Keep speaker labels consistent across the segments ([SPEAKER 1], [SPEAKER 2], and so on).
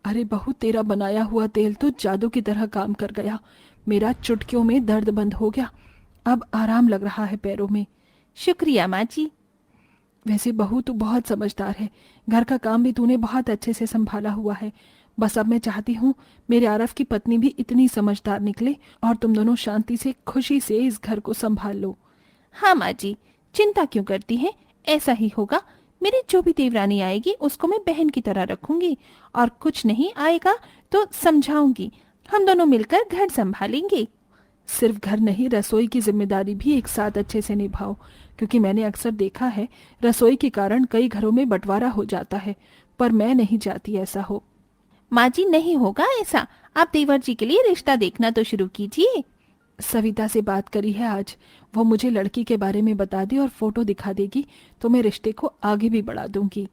[SPEAKER 1] अरे बहू, तेरा बनाया हुआ तेल तो जादू की तरह काम कर गया। मेरा चुटकियों में दर्द बंद हो गया। अब आराम लग रहा है पैरों में।
[SPEAKER 2] शुक्रिया माँ जी।
[SPEAKER 1] वैसे बहू, तू बहुत समझदार है। घर का काम भी तूने बहुत अच्छे से संभाला हुआ है। बस अब मैं चाहती हूँ मेरे आरफ की पत्नी भी इतनी समझदार निकले और तुम दोनों शांति से खुशी से इस घर को संभाल लो।
[SPEAKER 2] हाँ माँ जी, चिंता क्यों करती हैं, ऐसा ही होगा। मेरी जो भी देवरानी आएगी उसको मैं बहन की तरह रखूंगी, और कुछ नहीं आएगा तो समझाऊंगी। हम दोनों मिलकर घर संभालेंगे।
[SPEAKER 1] सिर्फ घर नहीं, रसोई की जिम्मेदारी भी एक साथ अच्छे से निभाओ, क्योंकि मैंने अक्सर देखा है रसोई के कारण कई घरों में बंटवारा हो जाता है। पर मैं नहीं चाहती ऐसा हो।
[SPEAKER 2] माँ जी, नहीं होगा ऐसा। आप देवर जी के लिए रिश्ता देखना तो शुरू कीजिए।
[SPEAKER 1] सविता से बात करी है आज। वो मुझे लड़की के बारे में बता दी और फोटो दिखा देगी तो मैं रिश्ते को आगे भी बढ़ा दूंगी।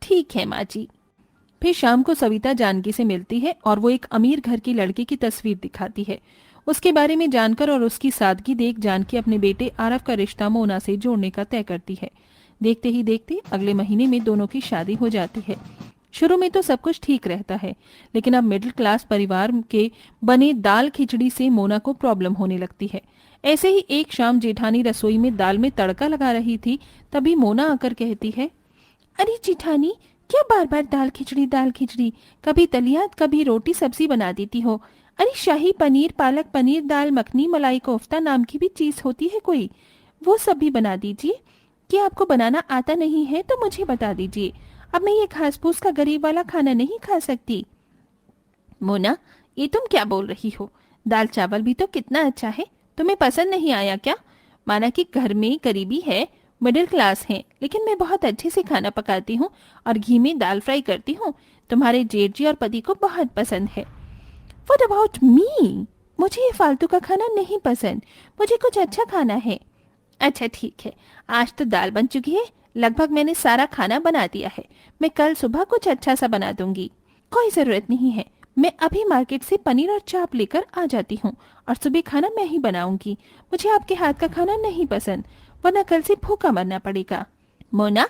[SPEAKER 2] ठीक है माँ जी। फिर शाम को सविता जानकी से मिलती है और वो एक अमीर घर की लड़की की तस्वीर दिखाती है। उसके बारे में जानकर और उसकी सादगी देख जानकी अपने बेटे आरव का रिश्ता मोना से जोड़ने का तय करती है। देखते ही देखते अगले महीने में दोनों की शादी हो जाती है। शुरू में तो सब कुछ ठीक रहता है, लेकिन अब मिडिल क्लास परिवार के बने दाल खिचड़ी से मोना को प्रॉब्लम होने लगती है। ऐसे ही एक शाम जेठानी रसोई में दाल में तड़का लगा रही थी, तभी मोना आकर कहती है, अरे जेठानी, क्या बार बार दाल खिचड़ी, कभी दलिया कभी रोटी सब्जी बना देती हो। अरे शाही पनीर, पालक पनीर, दाल मखनी, मलाई कोफ्ता नाम की भी चीज होती है कोई, वो सब भी बना दीजिए। कि आपको बनाना आता नहीं है तो मुझे बता दीजिए। अब मैं ये घास फूस का गरीब वाला खाना नहीं खा सकती। मोना, ये तुम क्या बोल रही हो? दाल चावल भी तो कितना अच्छा है, तुम्हें पसंद नहीं आया क्या? माना कि घर में गरीबी है, मिडिल क्लास है, लेकिन मैं बहुत अच्छे से खाना पकाती हूँ और घी में दाल फ्राई करती हूँ। तुम्हारे जेठ जी और पति को बहुत पसंद है। What about me? मुझे ये फालतू का खाना नहीं पसंद, मुझे कुछ अच्छा खाना है। अच्छा ठीक है, आज तो दाल बन चुकी है, लगभग मैंने सारा खाना बना दिया है। मैं कल सुबह कुछ अच्छा सा बना दूंगी। कोई जरूरत नहीं है, मैं अभी मार्केट से पनीर और चाप लेकर आ जाती हूँ और सुबह खाना मैं ही बनाऊंगी। मुझे आपके हाथ का खाना नहीं पसंद, वरना कल से भूखा मरना पड़ेगा। मोना,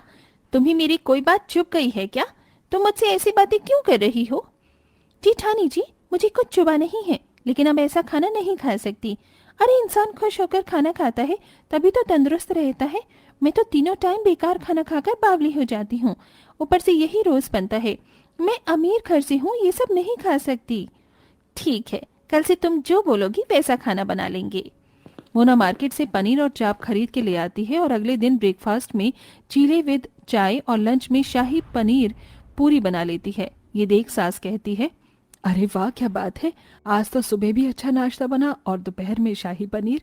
[SPEAKER 2] तुम्हें मेरी कोई बात चुप गई है क्या? तुम मुझसे ऐसी बातें क्यों कर रही हो? जेठानी जी, मुझे कुछ चुभा नहीं है, लेकिन अब ऐसा खाना नहीं खा सकती। अरे इंसान खुश होकर खाना खाता है तभी तो तंदुरुस्त रहता है। मैं तो तीनों टाइम बेकार खाना खाकर बावली हो जाती हूँ, ऊपर से यही रोज बनता है। मैं अमीर घर से हूँ, ये सब नहीं खा सकती। ठीक है, कल से तुम जो बोलोगी वैसा खाना बना लेंगे। मोना मार्केट से पनीर और चाप खरीद के ले आती है और अगले दिन ब्रेकफास्ट में चीले विद चाय और लंच में शाही पनीर पूरी बना लेती है। ये देख सास कहती है,
[SPEAKER 1] अरे वाह, क्या बात है। आज तो सुबह भी अच्छा नाश्ता बना और दोपहर में शाही पनीर।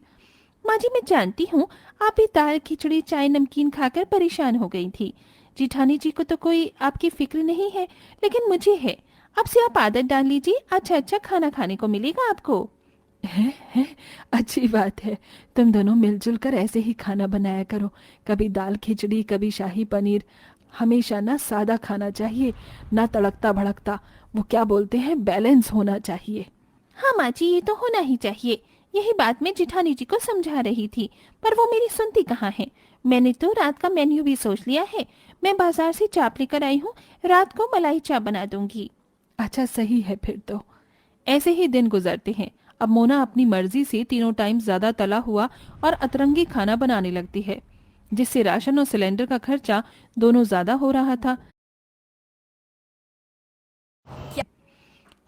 [SPEAKER 2] माँ जी, मैं जानती हूँ आप भी दाल खिचड़ी चाय नमकीन खाकर परेशान हो गई थी। जिठानी जी को तो कोई आपकी फिक्र नहीं है, लेकिन मुझे है। अब से आप आदत डाल लीजिए, अच्छा अच्छा खाना खाने को मिलेगा आपको।
[SPEAKER 1] है, अच्छी बात है। तुम दोनों मिलजुल कर ऐसे ही खाना बनाया करो। कभी दाल खिचड़ी, कभी शाही पनीर। हमेशा ना सादा खाना चाहिए, ना तड़कता भड़कता। वो क्या बोलते हैं, बैलेंस होना चाहिए।
[SPEAKER 2] हाँ माँ जी, ये तो होना ही चाहिए। यही बात मैं जिठानी जी को समझा रही थी, पर वो मेरी सुनती कहाँ है। मैंने तो रात का मेन्यू भी सोच लिया है। मैं बाजार से चाप लेकर आई हूँ, रात को मलाई चाप बना दूंगी।
[SPEAKER 1] अच्छा, सही है फिर तो।
[SPEAKER 2] ऐसे ही दिन गुजरते हैं। अब मोना अपनी मर्जी से तीनों टाइम ज्यादा तला हुआ और अतरंगी खाना बनाने लगती है, जिससे राशन और सिलेंडर का खर्चा दोनों ज्यादा हो रहा था।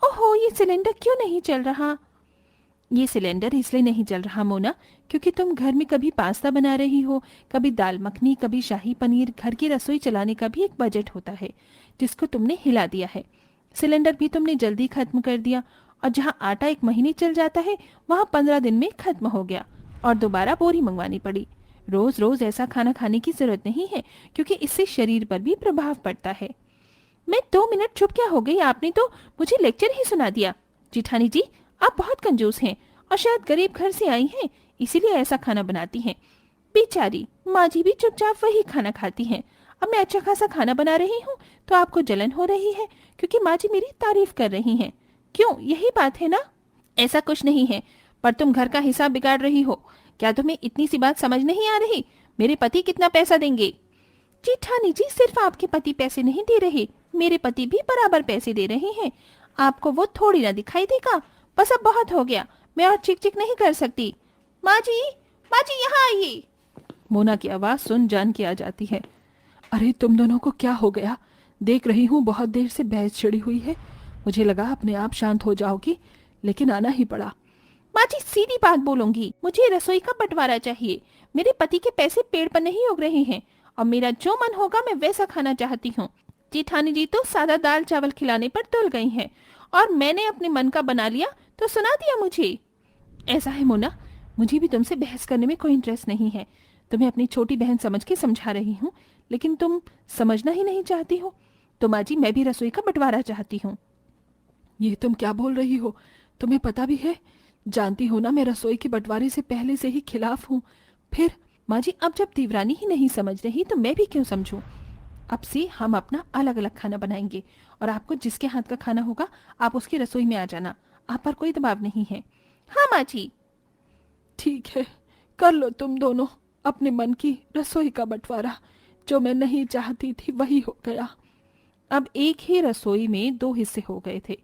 [SPEAKER 2] ओहो, ये सिलेंडर क्यों नहीं चल रहा? ये सिलेंडर इसलिए नहीं चल रहा मोना, क्योंकि तुम घर में कभी पास्ता बना रही हो, कभी दाल मखनी, कभी शाही पनीर। घर की रसोई चलाने का भी एक बजट होता है, जिसको तुमने हिला दिया है। सिलेंडर भी तुमने जल्दी खत्म कर दिया, और जहाँ आटा एक महीने चल जाता है वहाँ 15 दिन में खत्म हो गया और दोबारा बोरी मंगवानी पड़ी। रोज रोज ऐसा खाना खाने की जरूरत नहीं है, क्योंकि इससे शरीर पर भी प्रभाव पड़ता है। मैं 2 मिनट चुप क्या हो गई, आपने तो मुझे लेक्चर ही सुना दिया। जिठानी जी, आप बहुत कंजूस हैं और शायद गरीब घर से आई हैं, इसीलिए ऐसा खाना बनाती हैं। बेचारी माँ जी भी चुपचाप वही खाना खाती हैं। अब मैं अच्छा खासा खाना बना रही हूँ तो आपको जलन हो रही है, क्योंकि माँ जी मेरी तारीफ कर रही हैं। क्यों, यही बात है ना? ऐसा कुछ नहीं है, पर तुम घर का हिसाब बिगाड़ रही हो। क्या तुम्हें इतनी सी बात समझ नहीं आ रही? मेरे पति कितना पैसा देंगे? जेठानी जी, सिर्फ आपके पति पैसे नहीं दे रहे, मेरे पति भी बराबर पैसे दे रहे हैं, आपको वो थोड़ी ना दिखाई देगा। बस अब बहुत हो गया, मैं और चिक चिक नहीं कर सकती। माँ जी, माँ जी यहाँ आइए।
[SPEAKER 1] मोना की आवाज सुन जानकी आ जाती है। अरे तुम दोनों को क्या हो गया? देख रही हूँ बहुत देर से बहस छिड़ी हुई है। मुझे लगा अपने आप शांत हो जाओगी, लेकिन आना ही पड़ा।
[SPEAKER 2] माँ जी सीधी बात बोलूंगी, मुझे रसोई का बंटवारा चाहिए। मेरे पति के पैसे पेड़ पर नहीं उग रहे हैं और मेरा जो मन होगा मैं वैसा खाना चाहती हूँ। जेठानी जी तो सादा दाल चावल खिलाने पर तुल गई हैं और मैंने अपने मन का बना लिया तो सुना दिया मुझे।
[SPEAKER 1] ऐसा है मोना, मुझे भी तुमसे बहस करने में कोई इंटरेस्ट नहीं है। तुम्हें अपनी छोटी बहन समझ के समझा रही हूँ, लेकिन तुम समझना ही नहीं चाहती हो। तो माँ जी मैं भी रसोई का बंटवारा चाहती हूँ। ये तुम क्या बोल रही हो? तुम्हें पता भी है? जानती हो ना मैं रसोई के बंटवारे से पहले से ही खिलाफ हूँ। फिर
[SPEAKER 2] माँ जी अब जब देवरानी ही नहीं समझ रही तो मैं भी क्यों समझूं। अब से हम अपना अलग अलग खाना बनाएंगे और आपको जिसके हाथ का खाना होगा आप उसकी रसोई में आ जाना। आप पर कोई दबाव नहीं है। हाँ माँ जी।
[SPEAKER 1] ठीक है, कर लो तुम दोनों अपने मन की रसोई का बंटवारा। जो मैं नहीं चाहती थी वही हो गया।
[SPEAKER 2] अब एक ही रसोई में दो हिस्से हो गए थे।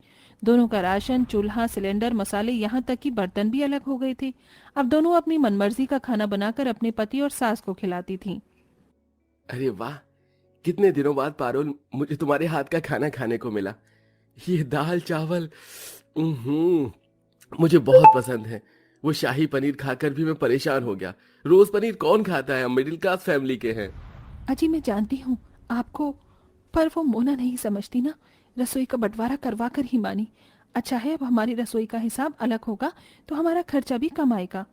[SPEAKER 2] दोनों का राशन, चूल्हा, सिलेंडर, मसाले, यहाँ तक कि बर्तन भी अलग हो गए थे। अब दोनों अपनी मनमर्जी का खाना बनाकर अपने पति और सास को खिलाती थीं।
[SPEAKER 3] अरे वाह, कितने दिनों बाद पारुल मुझे तुम्हारे हाथ का खाना खाने को मिला। ये दाल चावल मुझे बहुत पसंद है। वो शाही पनीर खाकर भी मैं परेशान हो गया। रोज पनीर कौन खाता है? हम मिडिल क्लास फैमिली के हैं।
[SPEAKER 1] अजी मैं जानती हूँ आपको, पर वो मोना नहीं समझती ना। रसोई का बंटवारा करवा कर ही मानी। अच्छा है, अब हमारी रसोई का हिसाब अलग होगा तो हमारा खर्चा भी कम आएगा।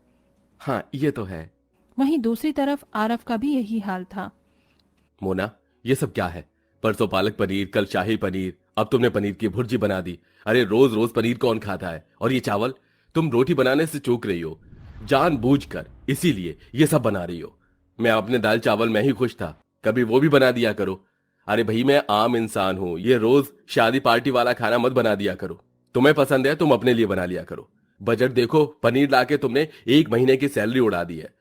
[SPEAKER 3] हाँ ये तो है।
[SPEAKER 2] वहीं दूसरी तरफ आरव का भी यही हाल था।
[SPEAKER 3] मोना, ये सब क्या है? परसों पालक पनीर, कल शाही पनीर, अब तुमने पनीर की भुर्जी बना दी। अरे रोज रोज पनीर कौन खाता है? और ये चावल, तुम रोटी बनाने से चूक रही हो जानबूझकर, इसीलिए ये सब बना रही हो। मैं अपने दाल चावल में ही खुश था, कभी वो भी बना दिया करो। अरे भाई मैं आम इंसान हूं, ये रोज शादी पार्टी वाला खाना मत बना दिया करो। तुम्हें पसंद है तुम अपने लिए बना लिया करो। बजट देखो, पनीर लाके तुमने 1 महीने की सैलरी उड़ा दी है।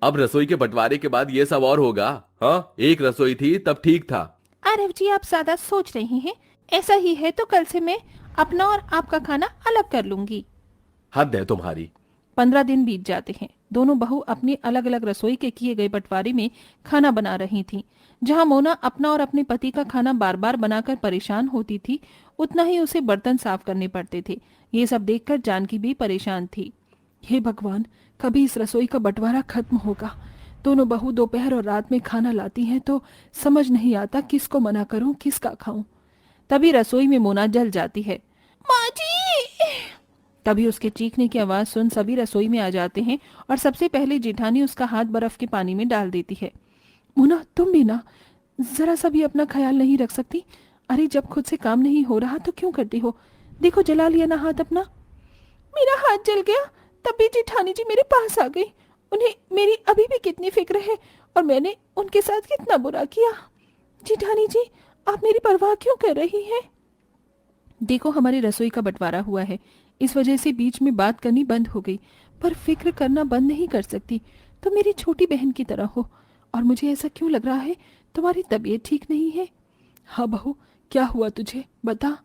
[SPEAKER 3] अब रसोई के बंटवारे के बाद ये सब और होगा? हाँ, एक रसोई थी तब ठीक था।
[SPEAKER 2] आरव जी आप ज्यादा सोच रही हैं। ऐसा ही है तो कल से मैं अपना और आपका खाना अलग कर लूंगी।
[SPEAKER 3] हद है तुम्हारी।
[SPEAKER 2] 15 दिन बीत जाते हैं। दोनों बहू अपनी अलग अलग रसोई के किए गए बंटवारे में खाना बना रही थीं। जहां मोना अपना और अपने पति का खाना बार बार बनाकर परेशान होती थी, उतना ही उसे बर्तन साफ करने पड़ते थे। ये सब देखकर जानकी भी परेशान थी।
[SPEAKER 1] हे भगवान, कभी इस रसोई का बंटवारा खत्म होगा। दोनों बहू दोपहर और रात में खाना लाती हैं तो समझ नहीं आता किसको मना करूं किसका खाऊं।
[SPEAKER 2] तभी रसोई में मोना जल जाती है।
[SPEAKER 1] माँ जी!
[SPEAKER 2] तभी उसके चीखने की आवाज सुन सभी रसोई में आ जाते हैं और सबसे पहले जेठानी उसका हाथ बर्फ के पानी में डाल देती है।
[SPEAKER 1] मोना तुम भी ना जरा सा भी अपना ख्याल नहीं रख सकती? अरे जब खुद से काम नहीं हो रहा तो क्यों करती हो? देखो जला लिया ना हाथ अपना। मेरा हाथ जल गया तब भी जेठानी जी मेरे पास आ गई। उन्हें मेरी अभी भी कितनी फिक्र है और मैंने उनके साथ कितना बुरा किया। जेठानी जी आप मेरी परवाह क्यों कर रही हैं? देखो हमारी रसोई का बंटवारा हुआ है, इस वजह से बीच में बात करनी बंद हो गई, पर फिक्र करना बंद नहीं कर सकती। तुम मेरी छोटी बहन की तरह हो और मुझे ऐसा क्यों लग रहा है तुम्हारी तबीयत ठीक नहीं है। हाँ बहू, क्या हुआ तुझे बता।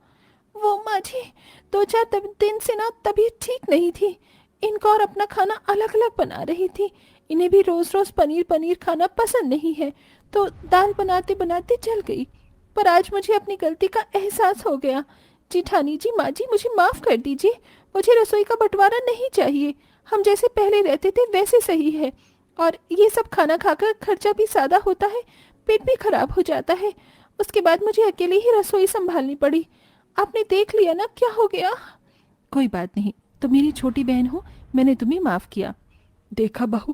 [SPEAKER 1] वो माँ जी 2-4 दिन से ना तबीयत ठीक नहीं थी। इनका और अपना खाना अलग अलग बना रही थी। इन्हें भी रोज रोज पनीर पनीर खाना पसंद नहीं है, तो दाल बनाते बनाते जल गई। पर आज मुझे अपनी गलती का एहसास हो गया। जेठानी जी, माँ जी मुझे माफ कर दीजिए। मुझे रसोई का बंटवारा नहीं चाहिए। हम जैसे पहले रहते थे वैसे सही है। और ये सब खाना खाकर खर्चा भी ज्यादा होता है, पेट भी खराब हो जाता है। उसके बाद मुझे अकेले ही रसोई संभालनी पड़ी। आपने देख लिया ना क्या हो गया।
[SPEAKER 2] कोई बात नहीं, तुम मेरी छोटी बहन हो, मैंने तुम्हें माफ किया।
[SPEAKER 1] देखा बहू,